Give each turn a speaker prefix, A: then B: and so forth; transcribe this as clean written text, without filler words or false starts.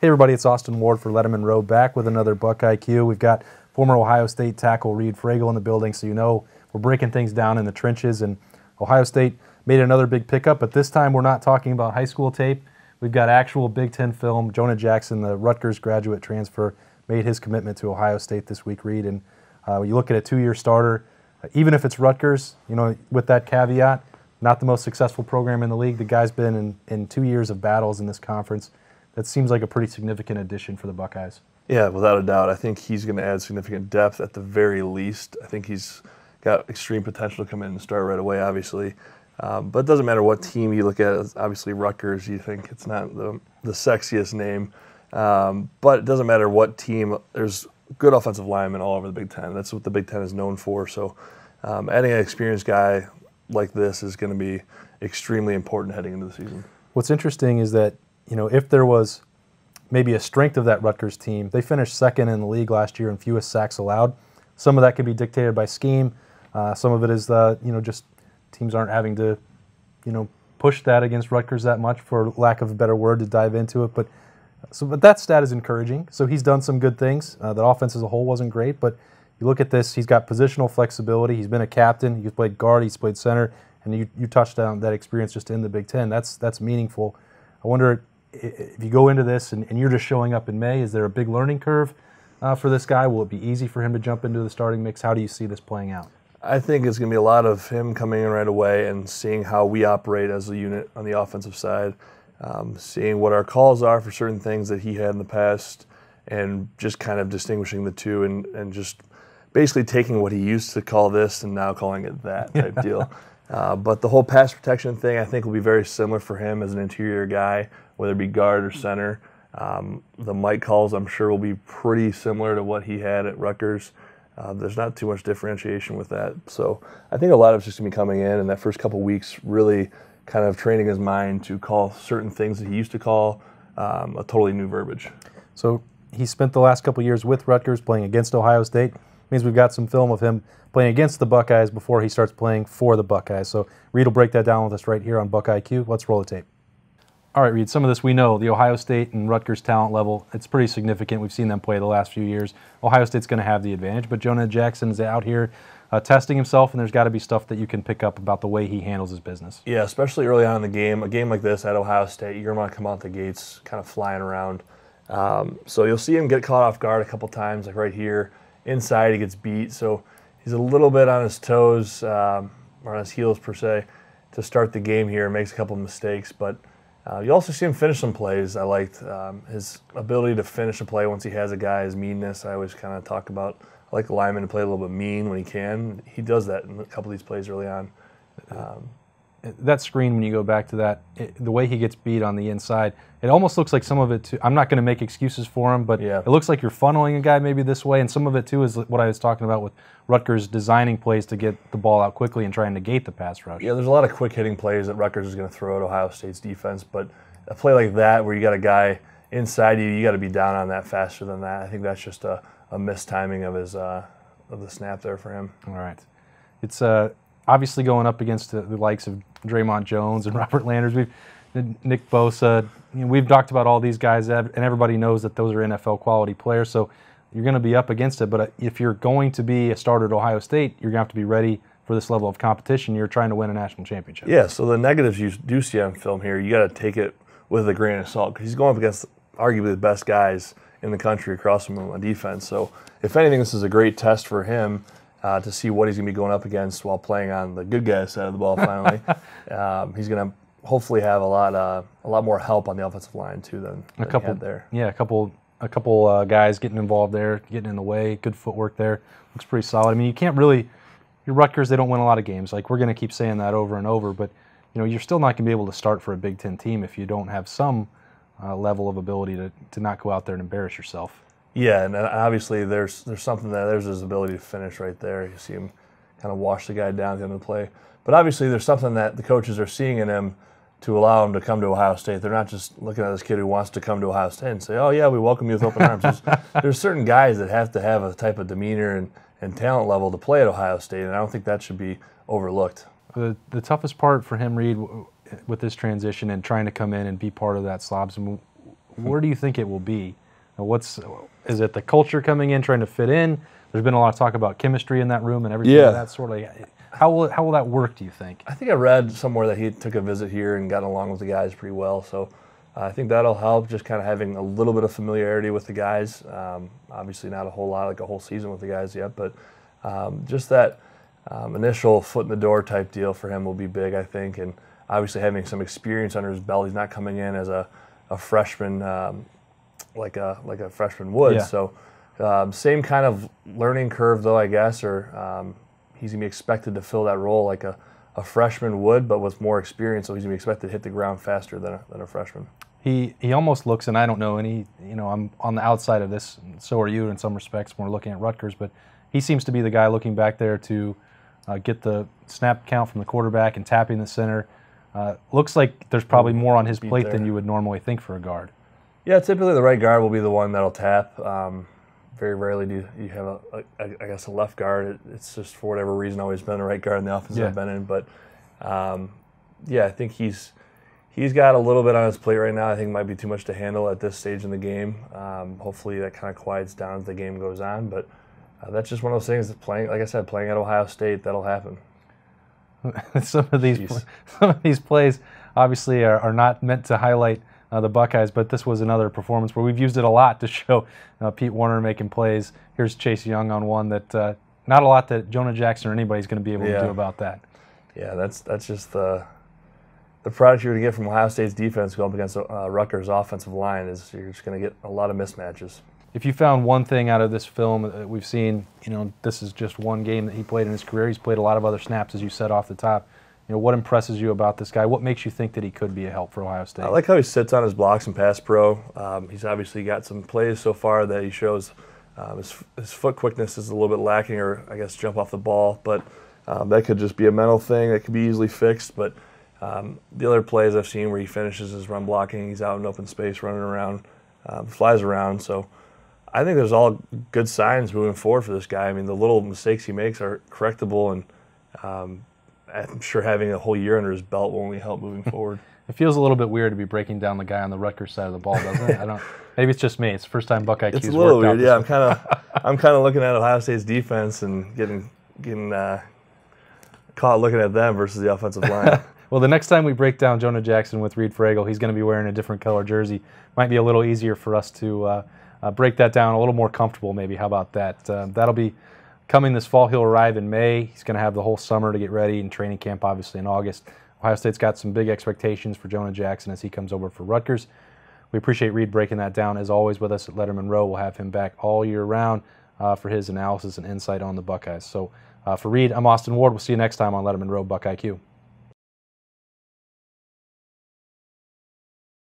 A: Hey everybody, it's Austin Ward for Lettermen Row, back with another BuckIQ. We've got former Ohio State tackle Reid Fragel in the building, so you know we're breaking things down in the trenches. And Ohio State made another big pickup, but this time we're not talking about high school tape. We've got actual Big Ten film. Jonah Jackson, the Rutgers graduate transfer, made his commitment to Ohio State this week, Reid. And when you look at a two-year starter, even if it's Rutgers, you know, with that caveat, not the most successful program in the league. The guy's been in 2 years of battles in this conference. That seems like a pretty significant addition for the Buckeyes.
B: Yeah, without a doubt. I think he's going to add significant depth at the very least. I think he's got extreme potential to come in and start right away, obviously. But it doesn't matter what team you look at. Obviously, Rutgers, you think it's not the sexiest name. But it doesn't matter what team. There's good offensive linemen all over the Big Ten. That's what the Big Ten is known for. So adding an experienced guy like this is going to be extremely important heading into the season.
A: What's interesting is that, you know, if there was maybe a strength of that Rutgers team, they finished second in the league last year in fewest sacks allowed. Some of that could be dictated by scheme. Some of it is, just teams aren't having to, push that against Rutgers that much, for lack of a better word, to dive into it. But that stat is encouraging. So he's done some good things. The offense as a whole wasn't great, but you look at this, he's got positional flexibility. He's been a captain. He's played guard. He's played center. And you touched on that experience just in the Big Ten. That's meaningful. I wonder, if you go into this and you're just showing up in May, is there a big learning curve for this guy? Will it be easy for him to jump into the starting mix? How do you see this playing out?
B: I think it's going to be a lot of him coming in right away and seeing how we operate as a unit on the offensive side, seeing what our calls are for certain things that he had in the past, and just kind of distinguishing the two and just basically taking what he used to call this and now calling it that type deal. But the whole pass protection thing, I think, will be very similar for him as an interior guy, whether it be guard or center. The mic calls, I'm sure, will be pretty similar to what he had at Rutgers. There's not too much differentiation with that. So I think a lot of it's just going to be coming in that first couple weeks, really kind of training his mind to call certain things that he used to call a totally new verbiage. So
A: he spent the last couple years with Rutgers playing against Ohio State. Means we've got some film of him playing against the Buckeyes before he starts playing for the Buckeyes. So Reid will break that down with us right here on BuckIQ. Let's roll the tape. All right, Reid, some of this we know. The Ohio State and Rutgers talent level, it's pretty significant. We've seen them play the last few years. Ohio State's going to have the advantage, but Jonah Jackson's out here testing himself, and there's got to be stuff that you can pick up about the way he handles his business.
B: Yeah, especially early on in the game. A game like this at Ohio State, you're going to want to come out the gates kind of flying around. So you'll see him get caught off guard a couple times, like right here. Inside, he gets beat, so he's a little bit on his toes, or on his heels per se, to start the game here. Makes a couple of mistakes, but you also see him finish some plays. I liked his ability to finish a play once he has a guy, his meanness. I always kind of talk about, I like the lineman to play a little bit mean when he can. He does that in a couple of these plays early on.
A: That screen, when you go back to that, the way he gets beat on the inside, it almost looks like some of it too. I'm not going to make excuses for him, but yeah, it looks like you're funneling a guy maybe this way, and some of it too is what I was talking about with Rutgers designing plays to get the ball out quickly and try and negate the pass rush.
B: Yeah, there's a lot of quick hitting plays that Rutgers is going to throw at Ohio State's defense, but a play like that where you got a guy inside you got to be down on that faster than that. I think that's just a mistiming of his of the snap there for him.
A: All right, it's obviously going up against the likes of Draymond Jones and Robert Landers. Nick Bosa. We've talked about all these guys, and everybody knows that those are NFL quality players. So you're going to be up against it. But if you're going to be a starter at Ohio State, you're going to have to be ready for this level of competition. You're trying to win a national championship.
B: Yeah. So the negatives you do see on film here, you got to take it with a grain of salt, because he's going up against arguably the best guys in the country across from him on defense. So if anything, this is a great test for him. To see what he's going to be going up against while playing on the good guys side of the ball. Finally, he's going to hopefully have a lot more help on the offensive line too than he had there.
A: Yeah, a couple guys getting involved there, getting in the way. Good footwork there. Looks pretty solid. I mean, you can't really. Your Rutgers, they don't win a lot of games. Like, we're going to keep saying that over and over, but you're still not going to be able to start for a Big Ten team if you don't have some level of ability to not go out there and embarrass yourself.
B: Yeah, and obviously there's something there. There's his ability to finish right there. You see him kind of wash the guy down at the end of the play. But obviously there's something that the coaches are seeing in him to allow him to come to Ohio State. They're not just looking at this kid who wants to come to Ohio State and say, oh, yeah, we welcome you with open arms. There's certain guys that have to have a type of demeanor and talent level to play at Ohio State, and I don't think that should be overlooked.
A: The toughest part for him, Reid, with this transition and trying to come in and be part of that Slobs where do you think it will be? Is it the culture coming in, trying to fit in? There's been a lot of talk about chemistry in that room and everything like that sort of. How will that work, do you think?
B: I think I read somewhere that he took a visit here and got along with the guys pretty well. So I think that'll help, just kind of having a little bit of familiarity with the guys. Obviously not a whole lot, like a whole season with the guys yet, but just that initial foot in the door type deal for him will be big, I think. And obviously having some experience under his belt. He's not coming in as a freshman like a freshman would.
A: Yeah.
B: So same kind of learning curve though, I guess, or he's going to be expected to fill that role like a freshman would, but with more experience, so he's going to be expected to hit the ground faster than a freshman.
A: He almost looks, and I don't know any, I'm on the outside of this, and so are you in some respects when we're looking at Rutgers, but he seems to be the guy looking back there to get the snap count from the quarterback and tapping the center. Looks like there's probably more on his plate than you would normally think for a guard.
B: Yeah, typically the right guard will be the one that'll tap. Very rarely do you have, I guess, a left guard. It's just for whatever reason always been the right guard in the offense I've been in. But, yeah, I think he's got a little bit on his plate right now. I think it might be too much to handle at this stage in the game. Hopefully that kind of quiets down as the game goes on. But that's just one of those things that like I said, playing at Ohio State, that'll happen.
A: Some of these plays obviously are not meant to highlight the Buckeyes, but this was another performance where we've used it a lot to show Pete Warner making plays. Here's Chase Young on one that not a lot that Jonah Jackson or anybody's going to be able to do about that.
B: Yeah, that's just the product you're going to get from Ohio State's defense going up against Rutgers' offensive line is you're just going to get a lot of mismatches.
A: If you found one thing out of this film that we've seen, this is just one game that he played in his career. He's played a lot of other snaps, as you said off the top. What impresses you about this guy? What makes you think that he could be a help for Ohio State?
B: I like how he sits on his blocks in pass pro. He's obviously got some plays so far that he shows his foot quickness is a little bit lacking, or I guess jump off the ball. But that could just be a mental thing that could be easily fixed. But the other plays I've seen where he finishes his run blocking, he's out in open space running around, flies around. So I think there's all good signs moving forward for this guy. I mean, the little mistakes he makes are correctable, and I'm sure having a whole year under his belt will only help moving forward.
A: It feels a little bit weird to be breaking down the guy on the Rutgers side of the ball, doesn't it? Maybe it's just me. It's the first time BuckIQ's
B: It's a little
A: worked
B: weird. Yeah, I'm kind of looking at Ohio State's defense and getting caught looking at them versus the offensive line.
A: Well, the next time we break down Jonah Jackson with Reid Fragel, he's going to be wearing a different color jersey. Might be a little easier for us to break that down, a little more comfortable maybe. How about that? That'll be coming this fall. He'll arrive in May. He's going to have the whole summer to get ready, and training camp obviously in August. Ohio State's got some big expectations for Jonah Jackson as he comes over for Rutgers. We appreciate Reid breaking that down, as always, with us at Lettermen Row. We'll have him back all year round for his analysis and insight on the Buckeyes. So for Reid, I'm Austin Ward. We'll see you next time on Lettermen Row BuckIQ.